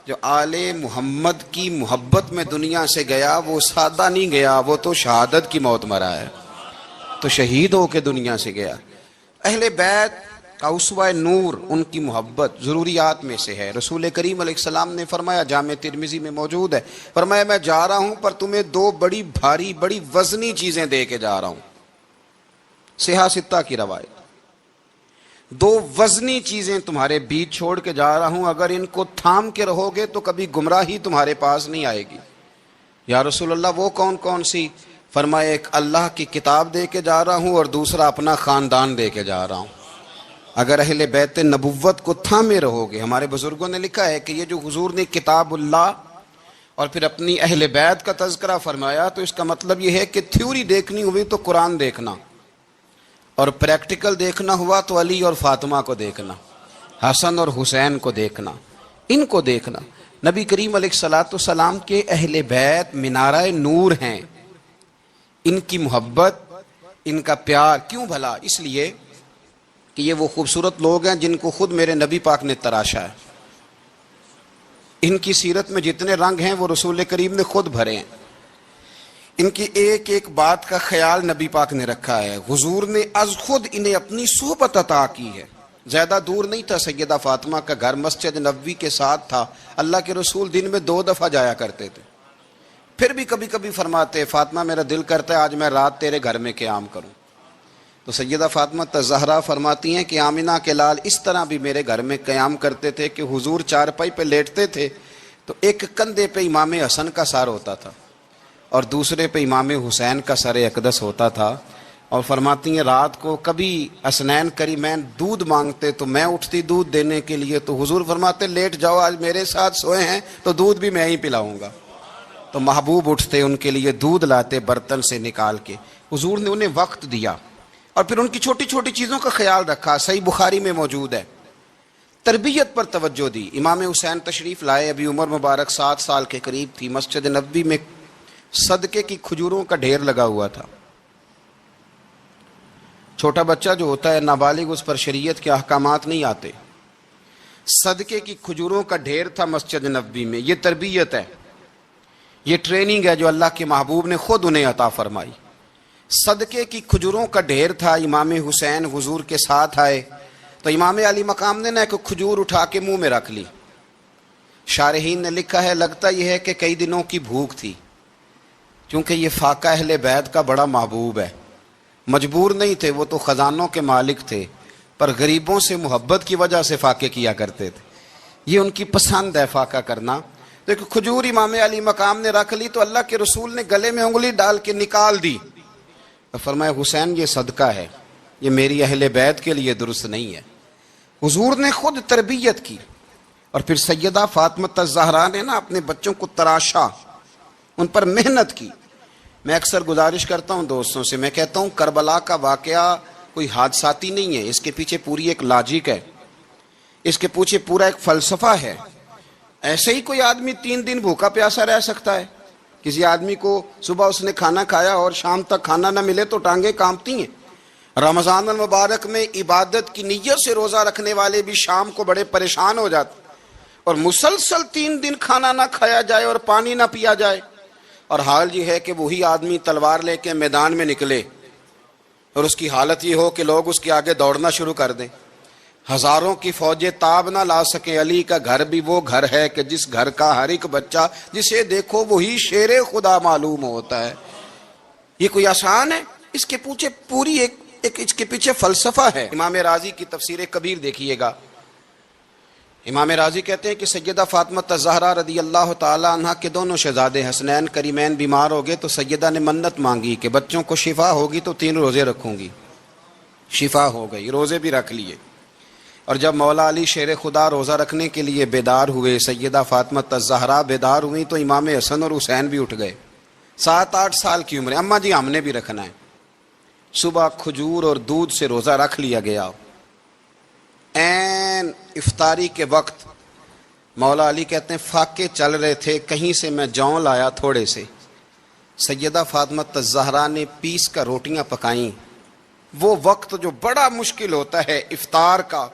جو آل محمد کی محبت میں دنیا سے گیا وہ سادہ نہیں گیا، وہ تو شہادت کی موت مرا ہے، تو شہید ہو کے دنیا سے گیا۔ اہل بیت کا اسوہ نور ان کی محبت ضروریات میں سے ہے۔ رسول کریم علیہ السلام نے فرمایا، جامع ترمذی میں موجود ہے، فرمایا میں جا رہا ہوں پر تمہیں دو بڑی بھاری بڑی وزنی چیزیں دے کے جا رہا ہوں۔ صحیح ستہ کی روایت، دو وزنی چیزیں تمہارے بیچ چھوڑ کے جا رہا ہوں، اگر ان کو تھام کے رہو گے تو کبھی گمراہی تمہارے پاس نہیں آئے گی۔ یا رسول اللہ وہ کون کون سی؟ فرمایا ایک اللہ کی کتاب دے کے جا رہا ہوں اور دوسرا اپنا خاندان دے کے جا رہا ہوں۔ اگر اہل بیت نبوت کو تھامے رہو گے، ہمارے بزرگوں نے لکھا ہے کہ یہ جو حضور نے کتاب اللہ اور پھر اپنی اہل بیت کا تذکرہ فرمایا تو اس کا مطلب یہ ہے کہ تھیوری دیکھنی ہوئی تو قرآن دیکھنا، اور پریکٹیکل دیکھنا ہوا تو علی اور فاطمہ کو دیکھنا، حسن اور حسین کو دیکھنا، ان کو دیکھنا۔ نبی کریم علیہ الصلوۃ والسلام کے اہل بیت منارہ نور ہیں، ان کی محبت، ان کا پیار کیوں بھلا؟ اس لیے کہ یہ وہ خوبصورت لوگ ہیں جن کو خود میرے نبی پاک نے تراشا ہے۔ ان کی سیرت میں جتنے رنگ ہیں وہ رسول کریم نے خود بھرے ہیں۔ ان کی ایک ایک بات کا خیال نبی پاک نے رکھا ہے، حضور نے از خود انہیں اپنی صحبت عطا کی ہے۔ زیادہ دور نہیں تھا سیدہ فاطمہ کا گھر، مسجد نبوی کے ساتھ تھا، اللہ کے رسول دن میں 2 دفعہ جایا کرتے تھے۔ پھر بھی کبھی کبھی فرماتے، فاطمہ میرا دل کرتا ہے آج میں رات تیرے گھر میں قیام کروں، تو سیدہ فاطمہ الزہرا فرماتی ہیں کہ آمنہ کے لال اس طرح بھی میرے گھر میں قیام کرتے تھے کہ حضور چارپائی پہ لیٹتے تھے تو ایک کندھے پہ امام حسن کا سر ہوتا تھا اور دوسرے پہ امام حسین کا سر اقدس ہوتا تھا، اور فرماتی ہیں رات کو کبھی حسنین کریمین دودھ مانگتے تو میں اٹھتی دودھ دینے کے لیے، تو حضور فرماتے لیٹ جاؤ آج میرے ساتھ سوئے ہیں تو دودھ بھی میں ہی پلاؤں گا، تو محبوب اٹھتے ان کے لیے دودھ لاتے برتن سے نکال کے۔ حضور نے انہیں وقت دیا اور پھر ان کی چھوٹی چھوٹی چیزوں کا خیال رکھا۔ صحیح بخاری میں موجود ہے، تربیت پر توجہ دی۔ امام حسین تشریف لائے، ابھی عمر مبارک 7 سال کے قریب تھی، مسجد نبوی میں صدقے کی کھجوروں کا ڈھیر لگا ہوا تھا۔ چھوٹا بچہ جو ہوتا ہے نابالغ، اس پر شریعت کے احکامات نہیں آتے۔ صدقے کی کھجوروں کا ڈھیر تھا مسجد نبوی میں۔ یہ تربیت ہے، یہ ٹریننگ ہے جو اللہ کے محبوب نے خود انہیں عطا فرمائی۔ صدقے کی کھجوروں کا ڈھیر تھا، امام حسین حضور کے ساتھ آئے تو امام علی مقام نے ایک کھجور اٹھا کے منہ میں رکھ لی۔ شارحین نے لکھا ہے لگتا یہ ہے کہ کئی دنوں کی بھوک تھی، کیونکہ یہ فاقہ اہل بیت کا بڑا محبوب ہے۔ مجبور نہیں تھے، وہ تو خزانوں کے مالک تھے، پر غریبوں سے محبت کی وجہ سے فاقے کیا کرتے تھے، یہ ان کی پسند ہے فاقہ کرنا۔ تو ایک کھجور امام علی مقام نے رکھ لی تو اللہ کے رسول نے گلے میں انگلی ڈال کے نکال دی، فرمایا حسین یہ صدقہ ہے، یہ میری اہل بیت کے لیے درست نہیں ہے۔ حضور نے خود تربیت کی، اور پھر سیدہ فاطمہ الزہرا نے اپنے بچوں کو تراشا، ان پر محنت کی۔ میں اکثر گزارش کرتا ہوں دوستوں سے، میں کہتا ہوں کربلا کا واقعہ کوئی حادثاتی نہیں ہے، اس کے پیچھے پوری ایک لاجک ہے، اس کے پیچھے پورا ایک فلسفہ ہے۔ ایسے ہی کوئی آدمی 3 دن بھوکا پیاسا رہ سکتا ہے؟ کسی آدمی کو صبح اس نے کھانا کھایا اور شام تک کھانا نہ ملے تو ٹانگیں کانپتی ہیں۔ رمضان المبارک میں عبادت کی نیت سے روزہ رکھنے والے بھی شام کو بڑے پریشان ہو جاتے، اور مسلسل 3 دن کھانا نہ کھایا جائے اور پانی نہ پیا جائے، اور حال یہ ہے کہ وہی آدمی تلوار لے کے میدان میں نکلے اور اس کی حالت یہ ہو کہ لوگ اس کے آگے دوڑنا شروع کر دیں، ہزاروں کی فوجیں تاب نہ لا سکیں۔ علی کا گھر بھی وہ گھر ہے کہ جس گھر کا ہر ایک بچہ جسے دیکھو وہی شیر خدا معلوم ہوتا ہے۔ یہ کوئی آسان ہے؟ اس کے پیچھے پوری ایک اس کے پیچھے فلسفہ ہے۔ امام راضی کی تفسیر کبیر دیکھیے گا، امام راضی کہتے ہیں کہ سیدہ فاطمہ الزہرا رضی اللہ تعالی عنہ کے دونوں شہزادے حسنین کریمین بیمار ہو گئے تو سیدہ نے منت مانگی کہ بچوں کو شفا ہوگی تو 3 روزے رکھوں گی۔ شفا ہو گئی، روزے بھی رکھ لیے، اور جب مولا علی شیر خدا روزہ رکھنے کے لیے بیدار ہوئے، سیدہ فاطمہ الزہرا بیدار ہوئی تو امام حسن اور حسین بھی اٹھ گئے، 7-8 سال کی عمر، اماں جی ہم نے بھی رکھنا ہے۔ صبح کھجور اور دودھ سے روزہ رکھ لیا گیا۔ عین افطاری کے وقت مولا علی کہتے ہیں فاقے چل رہے تھے، کہیں سے میں جوں لایا تھوڑے سے، سیدہ فاطمہ الزہرا نے پیس کر روٹیاں پکائیں۔ وہ وقت جو بڑا مشکل ہوتا ہے افطار کا،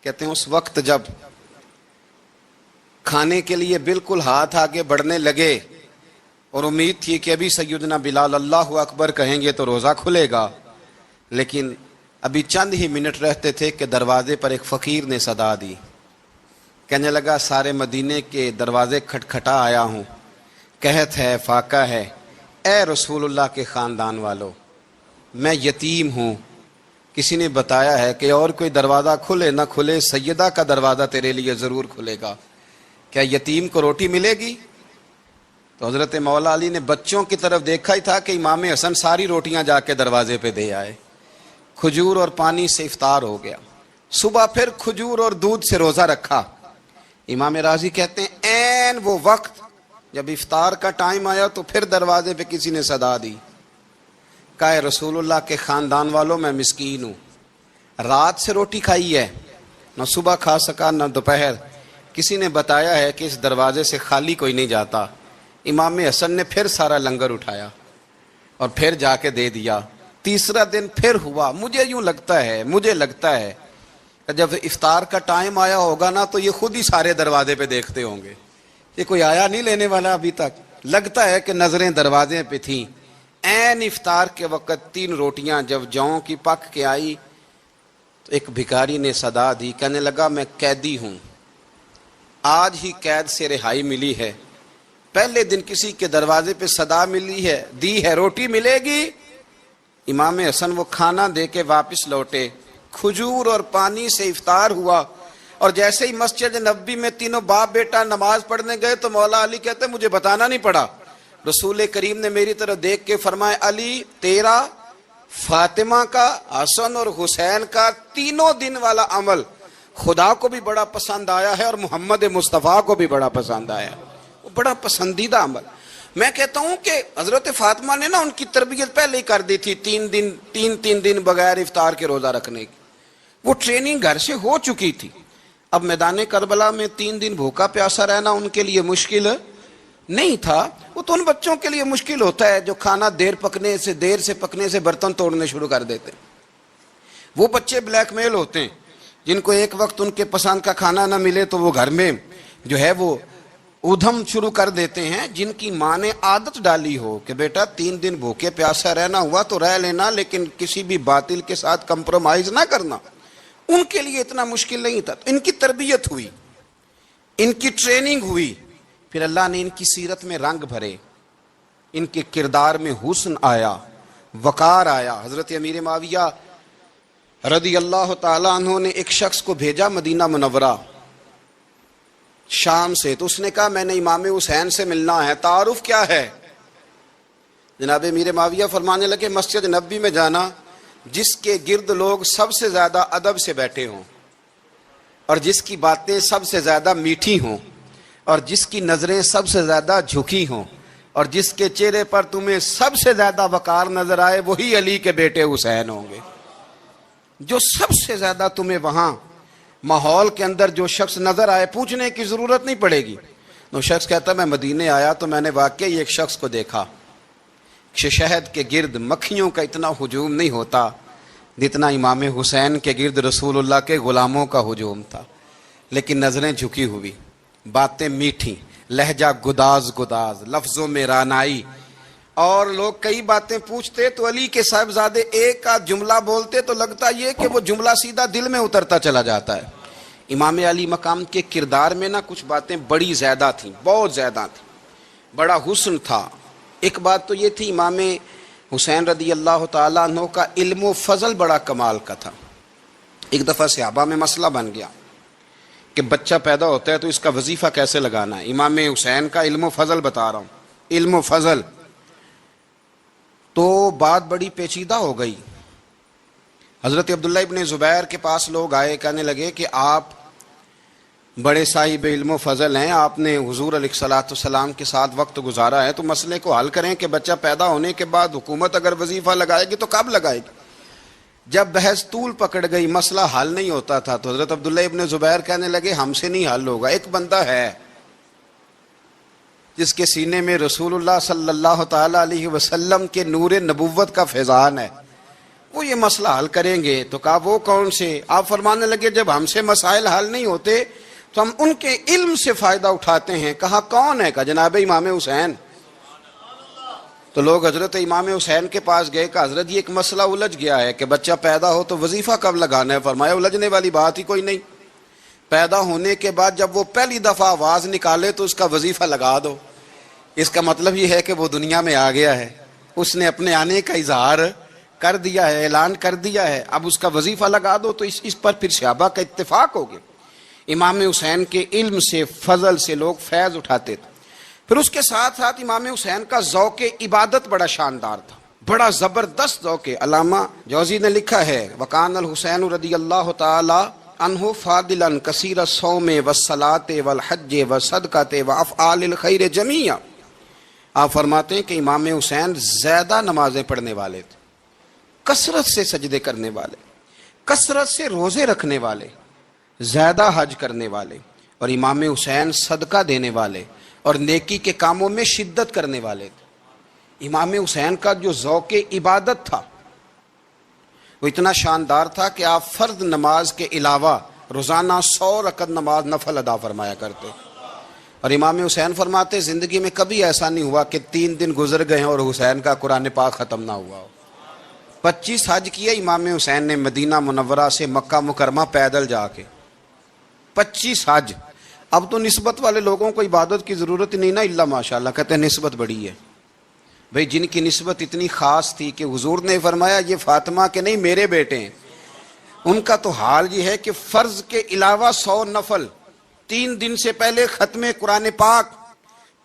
کہتے ہیں اس وقت جب کھانے کے لیے بالکل ہاتھ آگے بڑھنے لگے اور امید تھی کہ ابھی سیدنا بلال اللہ اکبر کہیں گے تو روزہ کھلے گا، لیکن ابھی چند ہی منٹ رہتے تھے کہ دروازے پر ایک فقیر نے صدا دی، کہنے لگا سارے مدینے کے دروازے کھٹکھٹا آیا ہوں، قحط ہے، فاقہ ہے، اے رسول اللہ کے خاندان والو، میں یتیم ہوں، کسی نے بتایا ہے کہ اور کوئی دروازہ کھلے نہ کھلے سیدہ کا دروازہ تیرے لیے ضرور کھلے گا، کیا یتیم کو روٹی ملے گی؟ تو حضرت مولا علی نے بچوں کی طرف دیکھا ہی تھا کہ امام حسن ساری روٹیاں جا کے دروازے پہ دے آئے، کھجور اور پانی سے افطار ہو گیا، صبح پھر کھجور اور دودھ سے روزہ رکھا۔ امام راضی کہتے ہیں عین وہ وقت جب افطار کا ٹائم آیا تو پھر دروازے پہ کسی نے صدا دی، کہا اے رسول اللہ کے خاندان والوں میں مسکین ہوں، رات سے روٹی کھائی ہے، نہ صبح کھا سکا نہ دوپہر، کسی نے بتایا ہے کہ اس دروازے سے خالی کوئی نہیں جاتا۔ امام حسن نے پھر سارا لنگر اٹھایا اور پھر جا کے دے دیا۔ تیسرا دن پھر ہوا، مجھے لگتا ہے کہ جب افطار کا ٹائم آیا ہوگا نا تو یہ خود ہی سارے دروازے پہ دیکھتے ہوں گے، یہ کوئی آیا نہیں لینے والا ابھی تک، لگتا ہے کہ نظریں دروازے پہ تھیں۔ عین افطار کے وقت 3 روٹیاں جب جاؤں کی پک کے آئی تو ایک بھکاری نے صدا دی، کہنے لگا میں قیدی ہوں، آج ہی قید سے رہائی ملی ہے، پہلے دن کسی کے دروازے پہ صدا دی ہے روٹی ملے گی۔ امام حسن وہ کھانا دے کے واپس لوٹے، کھجور اور پانی سے افطار ہوا، اور جیسے ہی مسجد نبوی میں تینوں باپ بیٹا نماز پڑھنے گئے تو مولا علی کہتے مجھے بتانا نہیں پڑا، رسول کریم نے میری طرف دیکھ کے فرمایا علی تیرا، فاطمہ کا، حسن اور حسین کا 3 دن والا عمل خدا کو بھی بڑا پسند آیا ہے اور محمد مصطفیٰ کو بھی بڑا پسند آیا، وہ بڑا پسندیدہ عمل۔ میں کہتا ہوں کہ حضرت فاطمہ نے نا ان کی تربیت پہلے ہی کر دی تھی، 3 دن بغیر افطار کے روزہ رکھنے کی، وہ ٹریننگ گھر سے ہو چکی تھی۔ اب میدان کربلا میں 3 دن بھوکا پیاسا رہنا ان کے لیے مشکل نہیں تھا، وہ تو ان بچوں کے لیے مشکل ہوتا ہے جو کھانا دیر سے پکنے سے برتن توڑنے شروع کر دیتے، وہ بچے بلیک میل ہوتے ہیں جن کو ایک وقت ان کے پسند کا کھانا نہ ملے تو وہ گھر میں جو ہے وہ ادھم شروع کر دیتے ہیں، جن کی ماں نے عادت ڈالی ہو کہ بیٹا 3 دن بھوکے پیاسا رہنا ہوا تو رہ لینا، لیکن کسی بھی باطل کے ساتھ کمپرومائز نہ کرنا، ان کے لیے اتنا مشکل نہیں تھا۔ ان کی تربیت ہوئی، ان کی ٹریننگ ہوئی، پھر اللہ نے ان کی سیرت میں رنگ بھرے، ان کے کردار میں حسن آیا، وقار آیا۔ حضرت امیر معاویہ رضی اللہ تعالیٰ عنہ نے ایک شخص کو بھیجا مدینہ منورہ شام سے، تو اس نے کہا میں نے امام حسین سے ملنا ہے، تعارف کیا ہے؟ جناب امیر معاویہ فرمانے لگے مسجد نبوی میں جانا جس کے گرد لوگ سب سے زیادہ ادب سے بیٹھے ہوں اور جس کی باتیں سب سے زیادہ میٹھی ہوں اور جس کی نظریں سب سے زیادہ جھکی ہوں اور جس کے چہرے پر تمہیں سب سے زیادہ وقار نظر آئے وہی علی کے بیٹے حسین ہوں گے۔ جو سب سے زیادہ تمہیں وہاں ماحول کے اندر جو شخص نظر آئے پوچھنے کی ضرورت نہیں پڑے گی۔ وہ شخص کہتا میں مدینے آیا تو میں نے واقعی ایک شخص کو دیکھا، شہد کے گرد مکھیوں کا اتنا ہجوم نہیں ہوتا جتنا امام حسین کے گرد رسول اللہ کے غلاموں کا ہجوم تھا، لیکن نظریں جھکی ہوئی، باتیں میٹھی، لہجہ گداز لفظوں میں رانائی، اور لوگ کئی باتیں پوچھتے تو علی کے صاحبزادے ایک آدھ جملہ بولتے تو لگتا یہ کہ وہ جملہ سیدھا دل میں اترتا چلا جاتا ہے۔ امام علی مقام کے کردار میں نا کچھ باتیں بڑی زیادہ تھیں، بہت زیادہ تھیں، بڑا حسن تھا۔ ایک بات تو یہ تھی امام حسین رضی اللہ تعالیٰ عنہ کا علم و فضل بڑا کمال کا تھا۔ ایک دفعہ صحابہ میں مسئلہ بن گیا کہ بچہ پیدا ہوتا ہے تو اس کا وظیفہ کیسے لگانا ہے۔ امام حسین کا علم و فضل بتا رہا ہوں، علم و فضل، تو بات بڑی پیچیدہ ہو گئی۔ حضرت عبداللہ ابن زبیر کے پاس لوگ آئے، کہنے لگے کہ آپ بڑے صاحب علم و فضل ہیں، آپ نے حضور علیہ الصلوۃ والسلام کے ساتھ وقت گزارا ہے، تو مسئلے کو حل کریں کہ بچہ پیدا ہونے کے بعد حکومت اگر وظیفہ لگائے گی تو کب لگائے گی؟ جب بحث طول پکڑ گئی، مسئلہ حل نہیں ہوتا تھا، تو حضرت عبداللہ ابن زبیر کہنے لگے ہم سے نہیں حل ہوگا، ایک بندہ ہے جس کے سینے میں رسول اللہ صلی اللہ تعالیٰ علیہ وسلم کے نور نبوت کا فیضان ہے، وہ یہ مسئلہ حل کریں گے۔ تو کہا وہ کون سے؟ آپ فرمانے لگے جب ہم سے مسائل حل نہیں ہوتے تو ہم ان کے علم سے فائدہ اٹھاتے ہیں. کہا کون ہے؟ کہا جناب امام حسین. تو لوگ حضرت امام حسین کے پاس گئے کہ حضرت یہ ایک مسئلہ الجھ گیا ہے کہ بچہ پیدا ہو تو وظیفہ کب لگانا ہے؟ فرمایا الجھنے والی بات ہی کوئی نہیں. پیدا ہونے کے بعد جب وہ پہلی دفعہ آواز نکالے تو اس کا وظیفہ لگا دو. اس کا مطلب یہ ہے کہ وہ دنیا میں آ گیا ہے, اس نے اپنے آنے کا اظہار کر دیا ہے, اعلان کر دیا ہے, اب اس کا وظیفہ لگا دو. تو اس پر پھر صحابہ کا اتفاق ہو گیا. امام حسین کے علم سے, فضل سے لوگ فیض اٹھاتے تھے. پھر اس کے ساتھ ساتھ امام حسین کا ذوق عبادت بڑا شاندار تھا, بڑا زبردست ذوق. علامہ جوزی نے لکھا ہے وکان الحسین رضی اللہ تعالی عنہ فاضلا کثیر الصوم والصلاۃ والحج والصدقۃ وافعال الخیر جمیعا. آپ فرماتے ہیں کہ امام حسین زیادہ نمازیں پڑھنے والے تھے, کثرت سے سجدے کرنے والے, کثرت سے روزے رکھنے والے, زیادہ حج کرنے والے, اور امام حسین صدقہ دینے والے اور نیکی کے کاموں میں شدت کرنے والے تھے. امام حسین کا جو ذوق عبادت تھا وہ اتنا شاندار تھا کہ آپ فرض نماز کے علاوہ روزانہ 100 رکعت نماز نفل ادا فرمایا کرتے. اور امام حسین فرماتے زندگی میں کبھی ایسا نہیں ہوا کہ 3 دن گزر گئے ہیں اور حسین کا قرآن پاک ختم نہ ہوا ہو. 25 حج کیے امام حسین نے مدینہ منورہ سے مکہ مکرمہ پیدل جا کے, 25 حج. اب تو نسبت والے لوگوں کو عبادت کی ضرورت نہیں نا, اللہ ماشاءاللہ کہتے ہیں نسبت بڑی ہے. بھئی جن کی نسبت اتنی خاص تھی کہ حضور نے فرمایا یہ فاطمہ کے نہیں میرے بیٹے ہیں, ان کا تو حال یہ ہے کہ فرض کے علاوہ 100 نفل, 3 دن سے پہلے ختم قرآن پاک,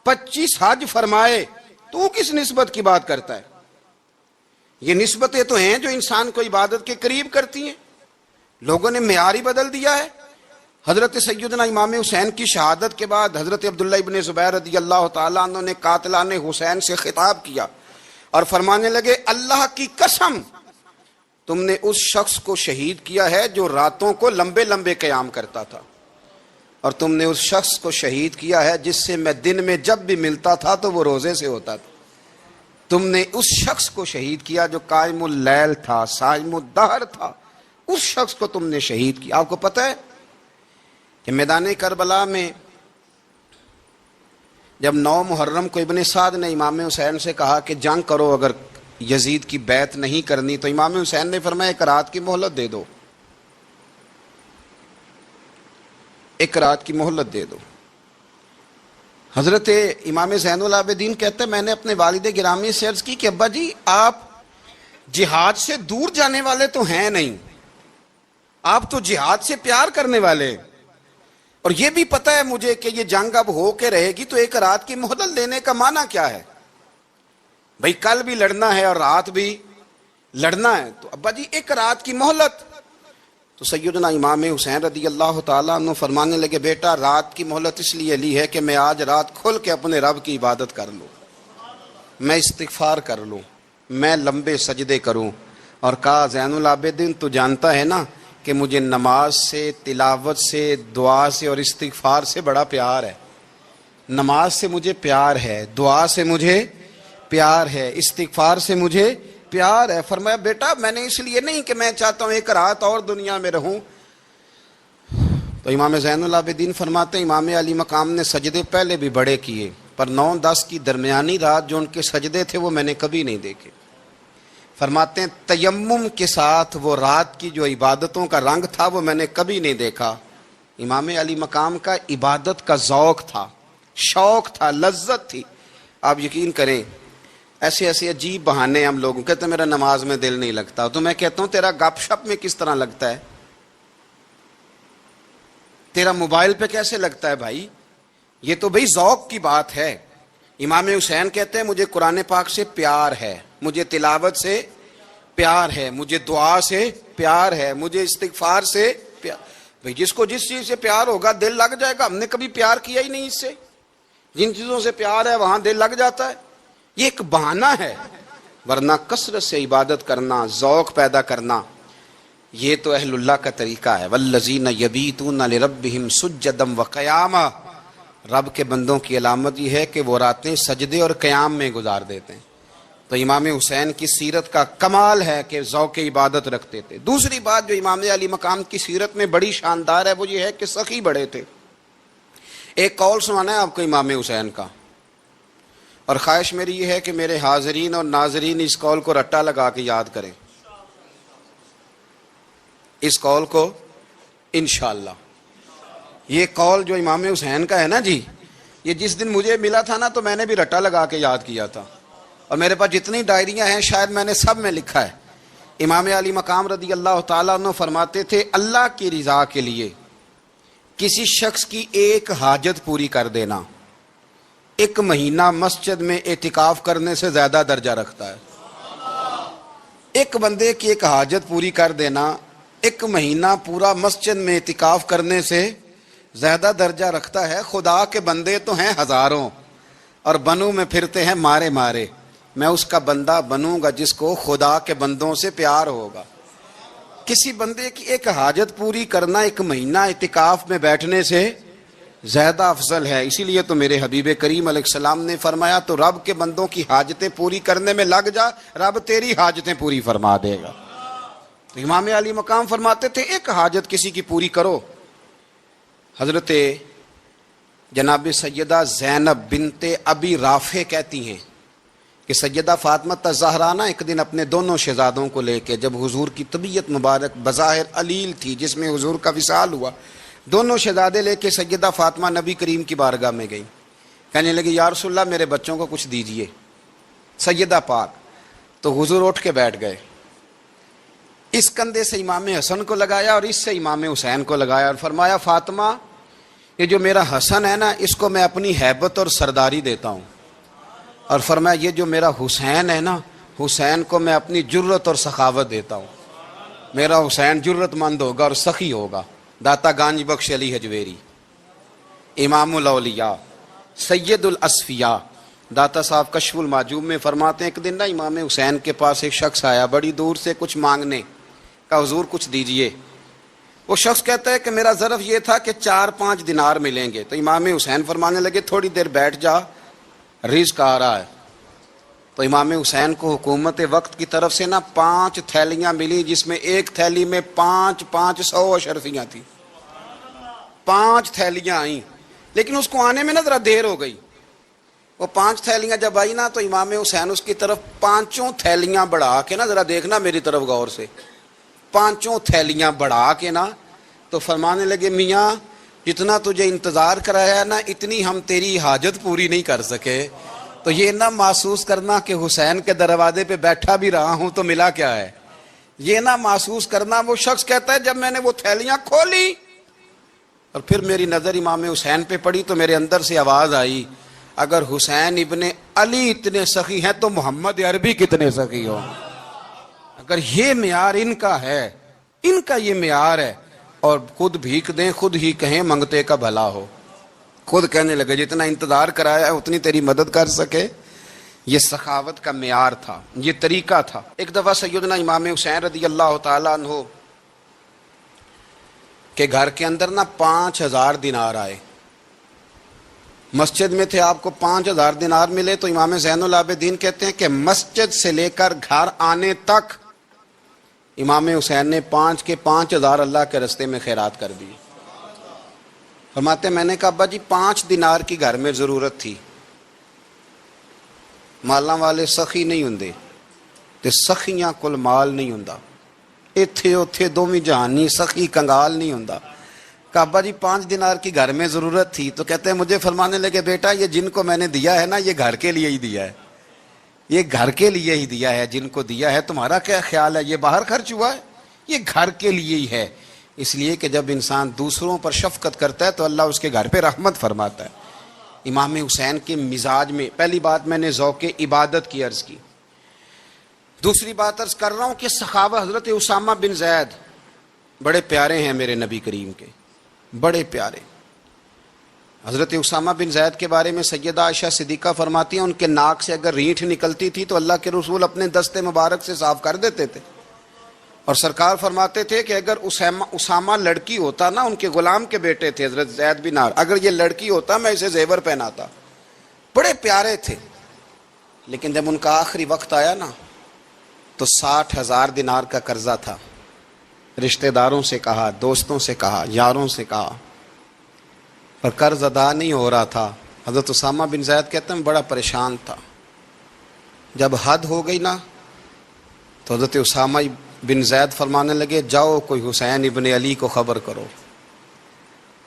25 حج فرمائے. تو کس نسبت کی بات کرتا ہے؟ یہ نسبتیں تو ہیں جو انسان کو عبادت کے قریب کرتی ہیں. لوگوں نے معیار ہی بدل دیا ہے. حضرت سیدنا امام حسین کی شہادت کے بعد حضرت عبداللہ ابن زبیر رضی اللہ تعالیٰ عنہ نے قاتلان حسین سے خطاب کیا اور فرمانے لگے اللہ کی قسم تم نے اس شخص کو شہید کیا ہے جو راتوں کو لمبے لمبے قیام کرتا تھا, اور تم نے اس شخص کو شہید کیا ہے جس سے میں دن میں جب بھی ملتا تھا تو وہ روزے سے ہوتا تھا. تم نے اس شخص کو شہید کیا جو قائم اللیل تھا, صائم الدہر تھا, اس شخص کو تم نے شہید کیا. آپ کو پتہ ہے کہ میدان کربلا میں جب 9 محرم کو ابن سعد نے امام حسین سے کہا کہ جنگ کرو اگر یزید کی بیعت نہیں کرنی, تو امام حسین نے فرمایا 1 رات کی مہلت دے دو, 1 رات کی مہلت دے دو. حضرت امام زین العابدین کہتے ہیں میں نے اپنے والد گرامی سے عرض کی کہ ابا جی آپ جہاد سے دور جانے والے تو ہیں نہیں, آپ تو جہاد سے پیار کرنے والے, اور یہ بھی پتہ ہے مجھے کہ یہ جنگ اب ہو کے رہے گی, تو 1 رات کی مہلت لینے کا معنی کیا ہے؟ بھئی کل بھی لڑنا ہے اور رات بھی لڑنا ہے, تو ابا جی 1 رات کی مہلت. تو سیدنا امام حسین رضی اللہ تعالیٰ عنہ فرمانے لگے بیٹا رات کی مہلت اس لیے لی ہے کہ میں آج رات کھل کے اپنے رب کی عبادت کر لوں, میں استغفار کر لوں, میں لمبے سجدے کروں. اور کہا زین العابدین تو جانتا ہے نا کہ مجھے نماز سے, تلاوت سے, دعا سے اور استغفار سے بڑا پیار ہے. نماز سے مجھے پیار ہے, دعا سے مجھے پیار ہے, استغفار سے مجھے پیار ہے. فرمایا بیٹا میں نے اس لیے نہیں کہ میں چاہتا ہوں 1 رات اور دنیا میں رہوں. تو امام زین العابدین فرماتے ہیں امام علی مقام نے سجدے پہلے بھی بڑے کیے, پر 9-10 کی درمیانی رات جو ان کے سجدے تھے وہ میں نے کبھی نہیں دیکھے. فرماتے ہیں تیمم کے ساتھ وہ رات کی جو عبادتوں کا رنگ تھا وہ میں نے کبھی نہیں دیکھا. امام علی مقام کا عبادت کا ذوق تھا, شوق تھا, لذت تھی. آپ یقین کریں ایسے ایسے عجیب بہانے ہم لوگوں کہتے ہیں میرا نماز میں دل نہیں لگتا, تو میں کہتا ہوں تیرا گپ شپ میں کس طرح لگتا ہے, تیرا موبائل پہ کیسے لگتا ہے بھائی؟ یہ تو بھائی ذوق کی بات ہے. امام حسین کہتے ہیں مجھے قرآن پاک سے پیار ہے, مجھے تلاوت سے پیار ہے, مجھے دعا سے پیار ہے, مجھے استغفار سے پیار. بھائی جس کو جس چیز سے پیار ہوگا دل لگ جائے گا. ہم نے کبھی پیار کیا ہی نہیں اس سے, جن چیزوں سے پیار ہے وہاں دل لگ جاتا ہے. یہ ایک بہانہ ہے, ورنہ کثرت سے عبادت کرنا, ذوق پیدا کرنا, یہ تو اہل اللہ کا طریقہ ہے. والذین یبیتون لربہم سجدا وقیاما, رب کے بندوں کی علامت یہ ہے کہ وہ راتیں سجدے اور قیام میں گزار دیتے ہیں. تو امام حسین کی سیرت کا کمال ہے کہ ذوق عبادت رکھتے تھے. دوسری بات جو امام علی مقام کی سیرت میں بڑی شاندار ہے وہ یہ ہے کہ سخی بڑے تھے. ایک قول سنانا ہے آپ کو امام حسین کا، اور خواہش میری یہ ہے کہ میرے حاضرین اور ناظرین اس قول کو رٹا لگا کے یاد کریں، اس قول کو انشاءاللہ۔ یہ قول جو امام حسین کا ہے نا جی، یہ جس دن مجھے ملا تھا نا تو میں نے بھی رٹا لگا کے یاد کیا تھا، اور میرے پاس جتنی ڈائریاں ہیں شاید میں نے سب میں لکھا ہے۔ امام علی مقام رضی اللہ تعالیٰ عنہ فرماتے تھے اللہ کی رضا کے لیے کسی شخص کی ایک حاجت پوری کر دینا 1 مہینہ مسجد میں اعتکاف کرنے سے زیادہ درجہ رکھتا ہے۔ ایک بندے کی ایک حاجت پوری کر دینا 1 مہینہ پورا مسجد میں اعتکاف کرنے سے زیادہ درجہ رکھتا ہے۔ خدا کے بندے تو ہیں ہزاروں اور بنوں میں پھرتے ہیں مارے مارے، میں اس کا بندہ بنوں گا جس کو خدا کے بندوں سے پیار ہوگا۔ کسی بندے کی ایک حاجت پوری کرنا 1 مہینہ اعتکاف میں بیٹھنے سے زیادہ افضل ہے۔ اسی لیے تو میرے حبیب کریم علیہ السلام نے فرمایا تو رب کے بندوں کی حاجتیں پوری کرنے میں لگ جا، رب تیری حاجتیں پوری فرما دے گا۔ تو امام علی مقام فرماتے تھے ایک حاجت کسی کی پوری کرو۔ حضرت جناب سیدہ زینب بنت ابی رافع کہتی ہیں کہ سیدہ فاطمہ الزہرا نا ایک دن اپنے دونوں شہزادوں کو لے کے، جب حضور کی طبیعت مبارک بظاہر علیل تھی جس میں حضور کا وصال ہوا، دونوں شہزادے لے کے سیدہ فاطمہ نبی کریم کی بارگاہ میں گئی، کہنے لگی یا رسول اللہ میرے بچوں کو کچھ دیجئے سیدہ پاک۔ تو حضور اٹھ کے بیٹھ گئے، اس کندھے سے امام حسن کو لگایا اور اس سے امام حسین کو لگایا اور فرمایا فاطمہ یہ جو میرا حسن ہے نا اس کو میں اپنی ہیبت اور سرداری دیتا ہوں، اور فرمایا یہ جو میرا حسین ہے نا حسین کو میں اپنی جرت اور سخاوت دیتا ہوں، میرا حسین جرت مند ہوگا اور سخی ہوگا۔ داتا گانج بخش علی حجویری، امام الاولیاء، سید الاصفیاء، داتا صاحب کشف المعجوب میں فرماتے ہیں ایک دن نا امام حسین کے پاس ایک شخص آیا بڑی دور سے کچھ مانگنے کا، حضور کچھ دیجئے۔ وہ شخص کہتا ہے کہ میرا ظرف یہ تھا کہ 4-5 دینار ملیں گے۔ تو امام حسین فرمانے لگے تھوڑی دیر بیٹھ جا، رزق آ رہا ہے۔ تو امام حسین کو حکومت وقت کی طرف سے نا 5 تھیلیاں ملی جس میں ایک تھیلی میں 500 اشرفیاں تھیں، 5 تھیلیاں آئیں، لیکن اس کو آنے میں نا ذرا دیر ہو گئی۔ وہ 5 تھیلیاں جب آئی نا تو امام حسین اس کی طرف 5 تھیلیاں بڑھا کے نا، ذرا دیکھنا میری طرف غور سے، 5 تھیلیاں بڑھا کے نا تو فرمانے لگے میاں جتنا تجھے انتظار کرایا نا اتنی ہم تیری حاجت پوری نہیں کر سکے۔ تو یہ نہ محسوس کرنا کہ حسین کے دروازے پہ بیٹھا بھی رہا ہوں تو ملا کیا ہے، یہ نہ محسوس کرنا۔ وہ شخص کہتا ہے جب میں نے وہ تھیلیاں کھولی اور پھر میری نظر امام حسین پہ پڑی تو میرے اندر سے آواز آئی اگر حسین ابن علی اتنے سخی ہیں تو محمد عربی کتنے سخی ہوں۔ اگر یہ معیار ان کا ہے، ان کا یہ معیار ہے، اور خود بھیک دیں خود ہی کہیں منگتے کا بھلا ہو، خود کہنے لگے جتنا انتظار کرایا ہے اتنی تیری مدد کر سکے۔ یہ سخاوت کا معیار تھا، یہ طریقہ تھا۔ ایک دفعہ سیدنا امام حسین رضی اللہ تعالیٰ عنہ کے گھر کے اندر نا 5000 دینار آئے، مسجد میں تھے، آپ کو 5000 دینار ملے تو امام زین العابدین کہتے ہیں کہ مسجد سے لے کر گھر آنے تک امام حسین نے 5 کے 5000 اللہ کے رستے میں خیرات کر دی۔ فرماتے میں نے کہا ابا جی 5 دینار کی گھر میں ضرورت تھی، مالاں والے سخی نہیں ہوندے تے سخیاں کل مال نہیں ہوندا، ایتھے اوتھے دوویں جہانی سخی کنگال نہیں ہوندا۔ کہا ابا جی 5 دینار کی گھر میں ضرورت تھی، تو کہتے ہیں مجھے فرمانے لگے بیٹا یہ جن کو میں نے دیا ہے نا یہ گھر کے لیے ہی دیا ہے، یہ گھر کے لیے ہی دیا ہے، جن کو دیا ہے تمہارا کیا خیال ہے یہ باہر خرچ ہوا ہے، یہ گھر کے لیے ہی ہے۔ اس لیے کہ جب انسان دوسروں پر شفقت کرتا ہے تو اللہ اس کے گھر پہ رحمت فرماتا ہے۔ امام حسین کے مزاج میں پہلی بات میں نے ذوق عبادت کی عرض کی، دوسری بات عرض کر رہا ہوں کہ سخاوت۔ حضرت اسامہ بن زید بڑے پیارے ہیں میرے نبی کریم کے، بڑے پیارے۔ حضرت اسامہ بن زید کے بارے میں سیدہ عائشہ صدیقہ فرماتی ہیں ان کے ناک سے اگر رینٹھ نکلتی تھی تو اللہ کے رسول اپنے دستے مبارک سے صاف کر دیتے تھے، اور سرکار فرماتے تھے کہ اگر اسامہ لڑکی ہوتا نا، ان کے غلام کے بیٹے تھے حضرت زید بن عمرو، اگر یہ لڑکی ہوتا میں اسے زیور پہناتا۔ بڑے پیارے تھے، لیکن جب ان کا آخری وقت آیا نا تو 60,000 دینار کا قرضہ تھا۔ رشتہ داروں سے کہا، دوستوں سے کہا، یاروں سے کہا، اور قرض ادا نہیں ہو رہا تھا. حضرت اسامہ بن زید کہتے ہیں بڑا پریشان تھا. جب حد ہو گئی نا تو حضرت اسامہ بن زید فرمانے لگے جاؤ کوئی حسین ابن علی کو خبر کرو،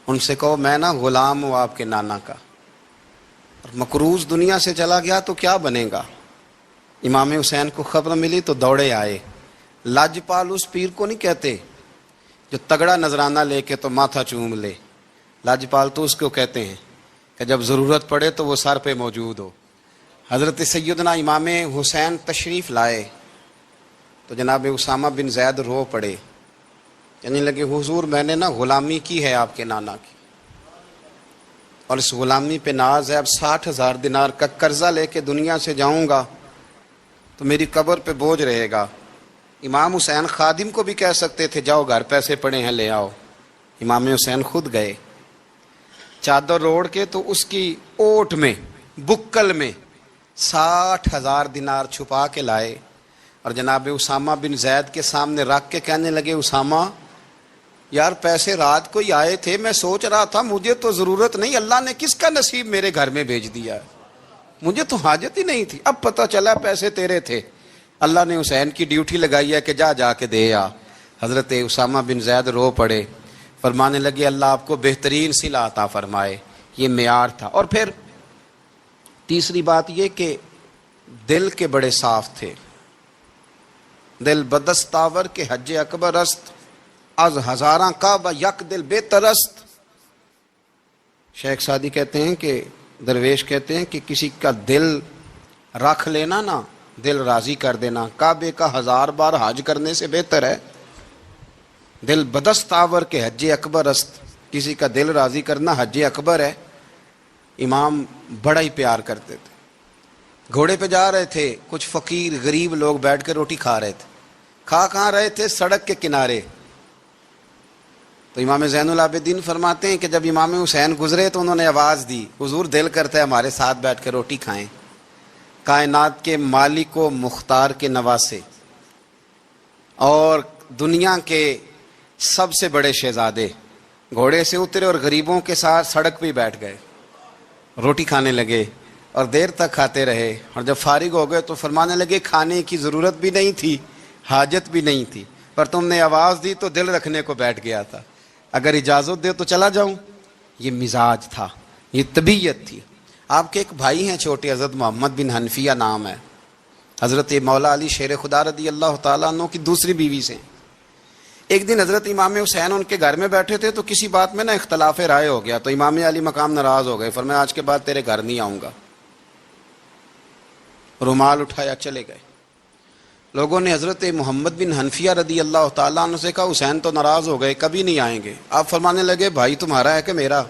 ان سے کہو میں نا غلام ہوں آپ کے نانا کا، اور مقروض دنیا سے چلا گیا تو کیا بنے گا. امام حسین کو خبر ملی تو دوڑے آئے. لاجپال اس پیر کو نہیں کہتے جو تگڑا نذرانہ لے کے تو ماتھا چوم لے. لاجپال تو اس کو کہتے ہیں کہ جب ضرورت پڑے تو وہ سر پہ موجود ہو. حضرت سیدنا امام حسین تشریف لائے تو جناب اسامہ بن زید رو پڑے، کہنے لگے حضور میں نے نا غلامی کی ہے آپ کے نانا کی، اور اس غلامی پہ ناز ہے. اب 60,000 دینار کا قرضہ لے کے دنیا سے جاؤں گا تو میری قبر پہ بوجھ رہے گا. امام حسین خادم کو بھی کہہ سکتے تھے جاؤ گھر پیسے پڑے ہیں لے آؤ. امام حسین خود گئے، چادر اوڑھ کے تو اس کی اوٹ میں بکل میں 60,000 دینار چھپا کے لائے اور جناب اسامہ بن زید کے سامنے رکھ کے کہنے لگے اسامہ یار پیسے رات کو ہی آئے تھے، میں سوچ رہا تھا مجھے تو ضرورت نہیں، اللہ نے کس کا نصیب میرے گھر میں بھیج دیا ہے، مجھے تو حاجت ہی نہیں تھی، اب پتہ چلا پیسے تیرے تھے، اللہ نے حسین کی ڈیوٹی لگائی ہے کہ جا کے دے آ. حضرت اسامہ بن زید رو پڑے، فرمانے لگے اللہ آپ کو بہترین صلہ عطا فرمائے. یہ معیار تھا. اور پھر تیسری بات یہ کہ دل کے بڑے صاف تھے. دل بدستاور کے حج اکبر است، از ہزاراں کعبہ یک دل بہتر است. شیخ سعدی کہتے ہیں کہ درویش کہتے ہیں کہ کسی کا دل رکھ لینا نا، دل راضی کر دینا، کعبے کا 1000 بار حج کرنے سے بہتر ہے. دل بدستاور کے حج اکبر است، کسی کا دل راضی کرنا حج اکبر ہے. امام بڑا ہی پیار کرتے تھے. گھوڑے پہ جا رہے تھے، کچھ فقیر غریب لوگ بیٹھ کے روٹی کھا رہے تھے. کہاں رہے تھے؟ سڑک کے کنارے. تو امام زین العابدین فرماتے ہیں کہ جب امام حسین گزرے تو انہوں نے آواز دی حضور دل کرتا ہے ہمارے ساتھ بیٹھ کے روٹی کھائیں. کائنات کے مالک و مختار کے نواسے اور دنیا کے سب سے بڑے شہزادے گھوڑے سے اترے اور غریبوں کے ساتھ سڑک پہ بیٹھ گئے، روٹی کھانے لگے اور دیر تک کھاتے رہے. اور جب فارغ ہو گئے تو فرمانے لگے کھانے کی ضرورت بھی نہیں تھی، حاجت بھی نہیں تھی، پر تم نے آواز دی تو دل رکھنے کو بیٹھ گیا تھا، اگر اجازت دے تو چلا جاؤں. یہ مزاج تھا، یہ طبیعت تھی. آپ کے ایک بھائی ہیں چھوٹے، حضرت محمد بن حنفیہ نام ہے، حضرت مولا علی شیر خدا رضی اللہ تعالیٰ عنہ کی دوسری بیوی سے. ایک دن حضرت امام حسین ان کے گھر میں بیٹھے تھے تو کسی بات میں نا اختلاف رائے ہو گیا، تو امام علی مقام ناراض ہو گئے، فرمایا آج کے بعد تیرے گھر نہیں آؤں گا. رومال اٹھایا چلے گئے. لوگوں نے حضرت محمد بن حنفیہ رضی اللہ تعالیٰ عنہ سے کہا حسین تو ناراض ہو گئے، کبھی نہیں آئیں گے. آپ فرمانے لگے بھائی تمہارا ہے کہ میرا؟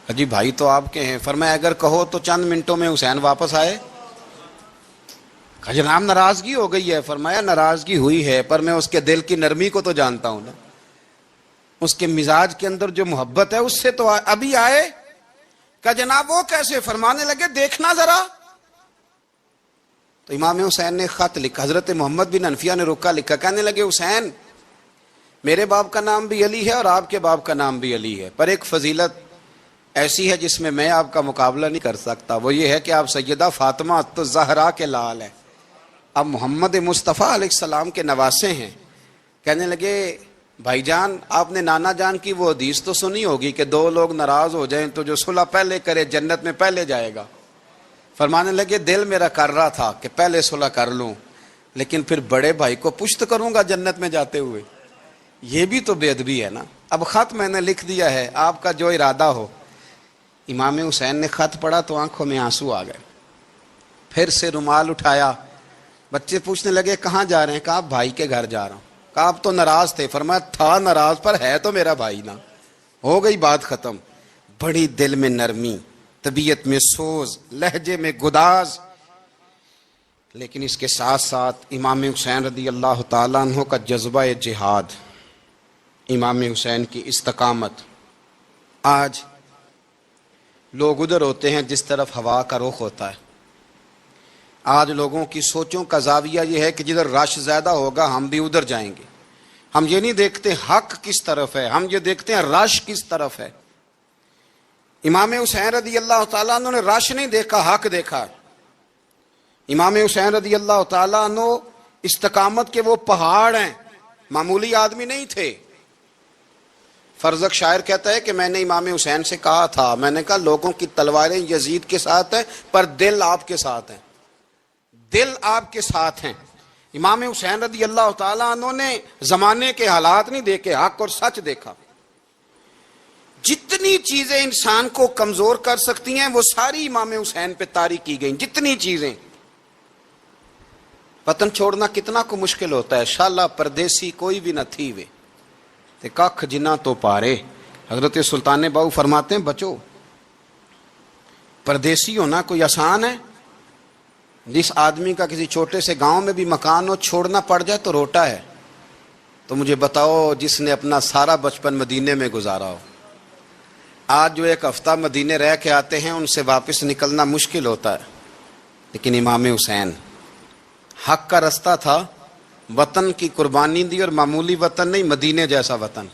جی بھائی تو آپ کے ہیں. فرمایا اگر کہو تو چند منٹوں میں حسین واپس آئے. جناب ناراضگی ہو گئی ہے. فرمایا ناراضگی ہوئی ہے پر میں اس کے دل کی نرمی کو تو جانتا ہوں نا، اس کے مزاج کے اندر جو محبت ہے اس سے تو ابھی آئے. کہ جناب وہ کیسے؟ فرمانے لگے دیکھنا ذرا. تو امام حسین نے خط لکھا، حضرت محمد بن حنفیہ نے رکا لکھا، کہنے لگے حسین میرے باپ کا نام بھی علی ہے اور آپ کے باپ کا نام بھی علی ہے، پر ایک فضیلت ایسی ہے جس میں میں آپ کا مقابلہ نہیں کر سکتا، وہ یہ ہے کہ آپ سیدہ فاطمہ الزہرا کے لال ہیں، اب محمد مصطفیٰ علیہ السلام کے نواسے ہیں. کہنے لگے بھائی جان آپ نے نانا جان کی وہ حدیث تو سنی ہوگی کہ دو لوگ ناراض ہو جائیں تو جو صلح پہلے کرے جنت میں پہلے جائے گا. فرمانے لگے دل میرا کر رہا تھا کہ پہلے صلح کر لوں، لیکن پھر بڑے بھائی کو پشت کروں گا جنت میں جاتے ہوئے، یہ بھی تو بے ادبی ہے نا. اب خط میں نے لکھ دیا ہے، آپ کا جو ارادہ ہو. امام حسین نے خط پڑھا تو آنکھوں میں آنسو آ گئے. پھر سے رومال اٹھایا. بچے پوچھنے لگے کہاں جا رہے ہیں؟ کہا بھائی کے گھر جا رہا ہوں. کہا آپ تو ناراض تھے. فرمایا تھا ناراض پر ہے تو میرا بھائی نا. ہو گئی بات ختم. بڑی دل میں نرمی، طبیعت میں سوز، لہجے میں گداز. لیکن اس کے ساتھ ساتھ امام حسین رضی اللہ تعالیٰ عنہ کا جذبہ جہاد، امام حسین کی استقامت. آج لوگ ادھر ہوتے ہیں جس طرف ہوا کا رخ ہوتا ہے. آج لوگوں کی سوچوں کا زاویہ یہ ہے کہ جدھر رش زیادہ ہوگا ہم بھی ادھر جائیں گے، ہم یہ نہیں دیکھتے حق کس طرف ہے، ہم یہ دیکھتے ہیں رش کس طرف ہے۔ امام حسین رضی اللہ تعالیٰ عنہ نے رش نہیں دیکھا، حق دیکھا۔ امام حسین رضی اللہ تعالیٰ عنہ استقامت کے وہ پہاڑ ہیں، معمولی آدمی نہیں تھے۔ فرزق شاعر کہتا ہے کہ میں نے امام حسین سے کہا تھا، میں نے کہا لوگوں کی تلواریں یزید کے ساتھ ہیں پر دل آپ کے ساتھ ہیں، دل آپ کے ساتھ ہیں۔ امام حسین رضی اللہ تعالیٰ عنہ نے زمانے کے حالات نہیں دیکھے، حق اور سچ دیکھا۔ جتنی چیزیں انسان کو کمزور کر سکتی ہیں وہ ساری امام حسین پہ طاری کی گئیں، جتنی چیزیں۔ وطن چھوڑنا کتنا کو مشکل ہوتا ہے، شالا پردیسی کوئی بھی نہ تھی وے تے ککھ جنہ تو پارے۔ حضرت سلطان باؤ فرماتے ہیں بچو، پردیسی ہونا کوئی آسان ہے؟ جس آدمی کا کسی چھوٹے سے گاؤں میں بھی مکان ہو، چھوڑنا پڑ جائے تو روٹا ہے۔ تو مجھے بتاؤ جس نے اپنا سارا بچپن مدینے میں گزارا ہو، آج جو ایک ہفتہ مدینے رہ کے آتے ہیں ان سے واپس نکلنا مشکل ہوتا ہے۔ لیکن امام حسین حق کا رستہ تھا، وطن کی قربانی دی، اور معمولی وطن نہیں، مدینے جیسا وطن۔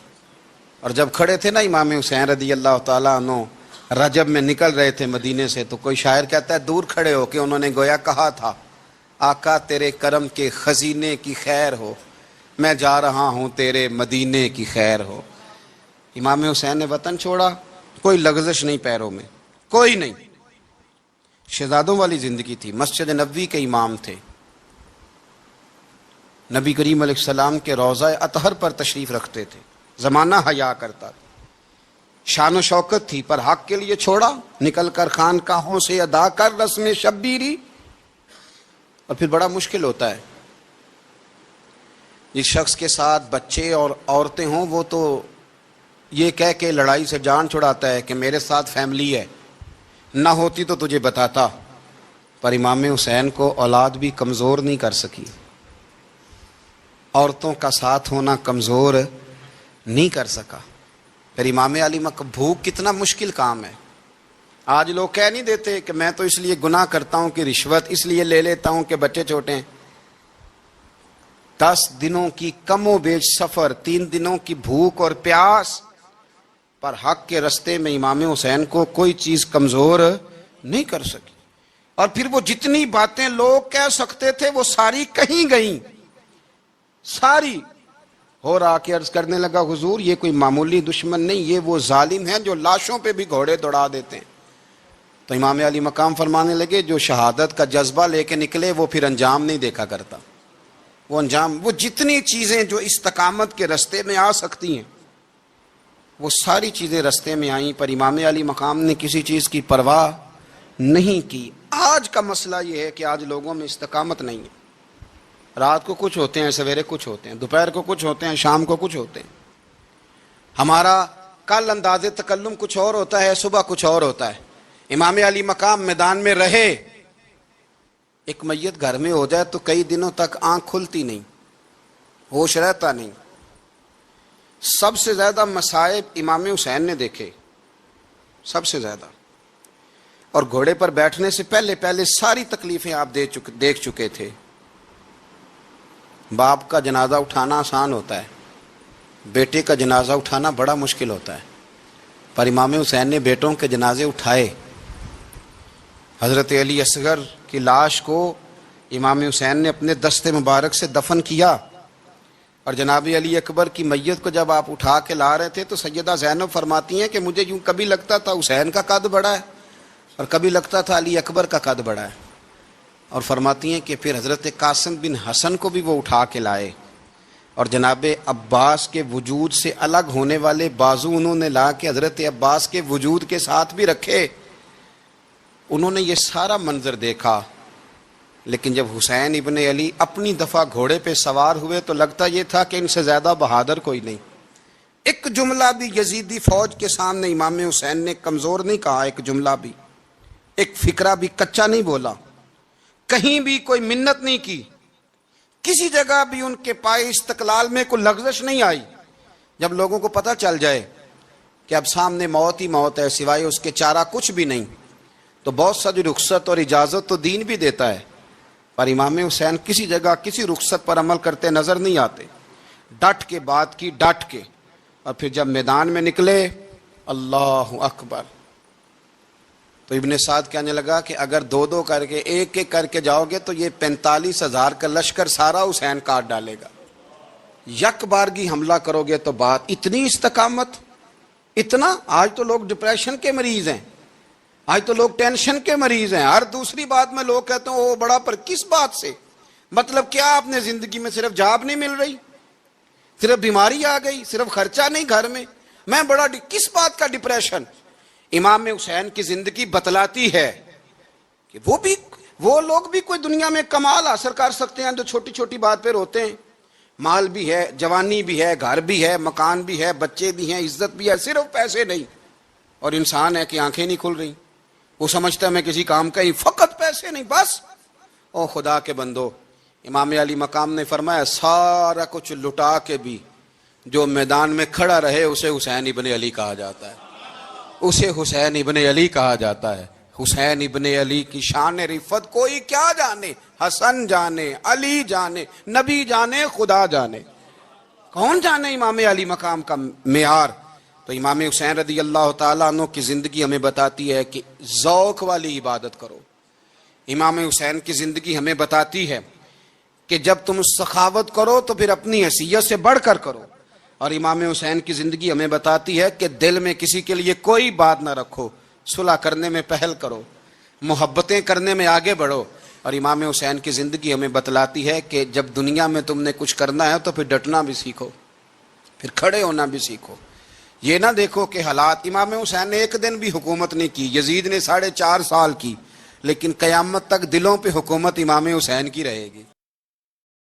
اور جب کھڑے تھے نا امام حسین رضی اللہ تعالیٰ عنہ رجب میں نکل رہے تھے مدینے سے، تو کوئی شاعر کہتا ہے دور کھڑے ہو کے انہوں نے گویا کہا تھا، آقا تیرے کرم کے خزینے کی خیر ہو، میں جا رہا ہوں تیرے مدینے کی خیر ہو۔ امام حسین نے وطن چھوڑا، کوئی لغزش نہیں پیروں میں، کوئی نہیں۔ شہزادوں والی زندگی تھی، مسجد نبوی کے امام تھے، نبی کریم علیہ السلام کے روضہ اطہر پر تشریف رکھتے تھے، زمانہ حیا کرتا تھا، شان و شوکت تھی، پر حق کے لیے چھوڑا، نکل کر خانقاہوں سے ادا کر رسم شبیری۔ اور پھر بڑا مشکل ہوتا ہے، جس شخص کے ساتھ بچے اور عورتیں ہوں وہ تو یہ کہہ کے لڑائی سے جان چھڑاتا ہے کہ میرے ساتھ فیملی ہے، نہ ہوتی تو تجھے بتاتا۔ پر امام حسین کو اولاد بھی کمزور نہیں کر سکی، عورتوں کا ساتھ ہونا کمزور نہیں کر سکا۔ پھر امام علی بھوک کتنا مشکل کام ہے۔ آج لوگ کہہ نہیں دیتے کہ میں تو اس لیے گناہ کرتا ہوں کہ رشوت اس لیے لے لیتا ہوں کہ بچے چھوٹے ہیں۔ 10 دنوں کی کم و بیش سفر، 3 دنوں کی بھوک اور پیاس، پر حق کے رستے میں امام حسین کو کوئی چیز کمزور نہیں کر سکی۔ اور پھر وہ جتنی باتیں لوگ کہہ سکتے تھے وہ ساری کہیں گئیں، ساری۔ اور آ کے عرض کرنے لگا حضور یہ کوئی معمولی دشمن نہیں، یہ وہ ظالم ہیں جو لاشوں پہ بھی گھوڑے دوڑا دیتے ہیں۔ تو امام علی مقام فرمانے لگے جو شہادت کا جذبہ لے کے نکلے وہ پھر انجام نہیں دیکھا کرتا۔ وہ انجام، وہ جتنی چیزیں جو استقامت کے رستے میں آ سکتی ہیں وہ ساری چیزیں رستے میں آئیں، پر امام علی مقام نے کسی چیز کی پرواہ نہیں کی۔ آج کا مسئلہ یہ ہے کہ آج لوگوں میں استقامت نہیں ہے۔ رات کو کچھ ہوتے ہیں، سویرے کچھ ہوتے ہیں، دوپہر کو کچھ ہوتے ہیں، شام کو کچھ ہوتے ہیں۔ ہمارا کل انداز تکلم کچھ اور ہوتا ہے، صبح کچھ اور ہوتا ہے۔ امام علی مقام میدان میں رہے، ایک میت گھر میں ہو جائے تو کئی دنوں تک آنکھ کھلتی نہیں، ہوش رہتا نہیں۔ سب سے زیادہ مصائب امام حسین نے دیکھے، سب سے زیادہ۔ اور گھوڑے پر بیٹھنے سے پہلے ساری تکلیفیں آپ دیکھ چکے تھے۔ باپ کا جنازہ اٹھانا آسان ہوتا ہے، بیٹے کا جنازہ اٹھانا بڑا مشکل ہوتا ہے، پر امام حسین نے بیٹوں کے جنازے اٹھائے۔ حضرت علی اصغر کی لاش کو امام حسین نے اپنے دست مبارک سے دفن کیا، اور جناب علی اکبر کی میت کو جب آپ اٹھا کے لا رہے تھے تو سیدہ زینب فرماتی ہیں کہ مجھے یوں کبھی لگتا تھا حسین کا قد بڑا ہے اور کبھی لگتا تھا علی اکبر کا قد بڑا ہے۔ اور فرماتی ہیں کہ پھر حضرت قاسم بن حسن کو بھی وہ اٹھا کے لائے، اور جناب عباس کے وجود سے الگ ہونے والے بازو انہوں نے لا کے حضرت عباس کے وجود کے ساتھ بھی رکھے۔ انہوں نے یہ سارا منظر دیکھا، لیکن جب حسین ابن علی اپنی دفعہ گھوڑے پہ سوار ہوئے تو لگتا یہ تھا کہ ان سے زیادہ بہادر کوئی نہیں۔ ایک جملہ بھی یزیدی فوج کے سامنے امام حسین نے کمزور نہیں کہا، ایک جملہ بھی، ایک فکرہ بھی کچا نہیں بولا، کہیں بھی کوئی منت نہیں کی، کسی جگہ بھی ان کے پائے استقلال میں کوئی لغزش نہیں آئی۔ جب لوگوں کو پتہ چل جائے کہ اب سامنے موت ہی موت ہے، سوائے اس کے چارہ کچھ بھی نہیں، تو بہت ساری رخصت اور اجازت تو دین بھی دیتا ہے، پر امام حسین کسی جگہ کسی رخصت پر عمل کرتے نظر نہیں آتے۔ ڈٹ کے بات کی، ڈٹ کے، اور پھر جب میدان میں نکلے اللہ اکبر، تو ابن سعد کہنے لگا کہ اگر دو دو کر کے ایک ایک کر کے جاؤ گے تو یہ 45,000 کا لشکر سارا حسین کاٹ ڈالے گا، یک بارگی حملہ کرو گے تو بات اتنی استقامت، اتنا۔ آج تو لوگ ڈپریشن کے مریض ہیں، آج تو لوگ ٹینشن کے مریض ہیں، ہر دوسری بات میں لوگ کہتے ہیں وہ بڑا، پر کس بات سے؟ مطلب کیا آپ نے زندگی میں صرف جاب نہیں مل رہی، صرف بیماری آ گئی، صرف خرچہ نہیں گھر میں بڑا کس بات کا ڈپریشن؟ امام حسین کی زندگی بتلاتی ہے کہ وہ لوگ بھی کوئی دنیا میں کمال حاصل کر سکتے ہیں جو چھوٹی چھوٹی بات پہ روتے ہیں۔ مال بھی ہے، جوانی بھی ہے، گھر بھی ہے، مکان بھی ہے، بچے بھی ہیں، عزت بھی ہے، صرف پیسے نہیں۔ اور انسان ہے کہ آنکھیں نہیں کھل رہی، وہ سمجھتا ہے میں کسی کام کا ہی، فقط پیسے نہیں بس۔ او خدا کے بندو، امام علی مقام نے فرمایا سارا کچھ لٹا کے بھی جو میدان میں کھڑا رہے اسے حسین ابن علی کہا جاتا ہے، اسے حسین ابن علی کہا جاتا ہے۔ حسین ابن علی کی شان رفت کوئی کیا جانے، حسن جانے، علی جانے، نبی جانے، خدا جانے، کون جانے امام علی مقام کا معیار۔ تو امام حسین رضی اللہ تعالیٰ عنہ کی زندگی ہمیں بتاتی ہے کہ ذوق والی عبادت کرو۔ امام حسین کی زندگی ہمیں بتاتی ہے کہ جب تم سخاوت کرو تو پھر اپنی حیثیت سے بڑھ کر کرو۔ اور امام حسین کی زندگی ہمیں بتاتی ہے کہ دل میں کسی کے لیے کوئی بات نہ رکھو، صلح کرنے میں پہل کرو، محبتیں کرنے میں آگے بڑھو۔ اور امام حسین کی زندگی ہمیں بتلاتی ہے کہ جب دنیا میں تم نے کچھ کرنا ہے تو پھر ڈٹنا بھی سیکھو، پھر کھڑے ہونا بھی سیکھو۔ یہ نہ دیکھو کہ حالات، امام حسین نے ایک دن بھی حکومت نہیں کی، یزید نے 4.5 سال کی، لیکن قیامت تک دلوں پہ حکومت امام حسین کی رہے گی۔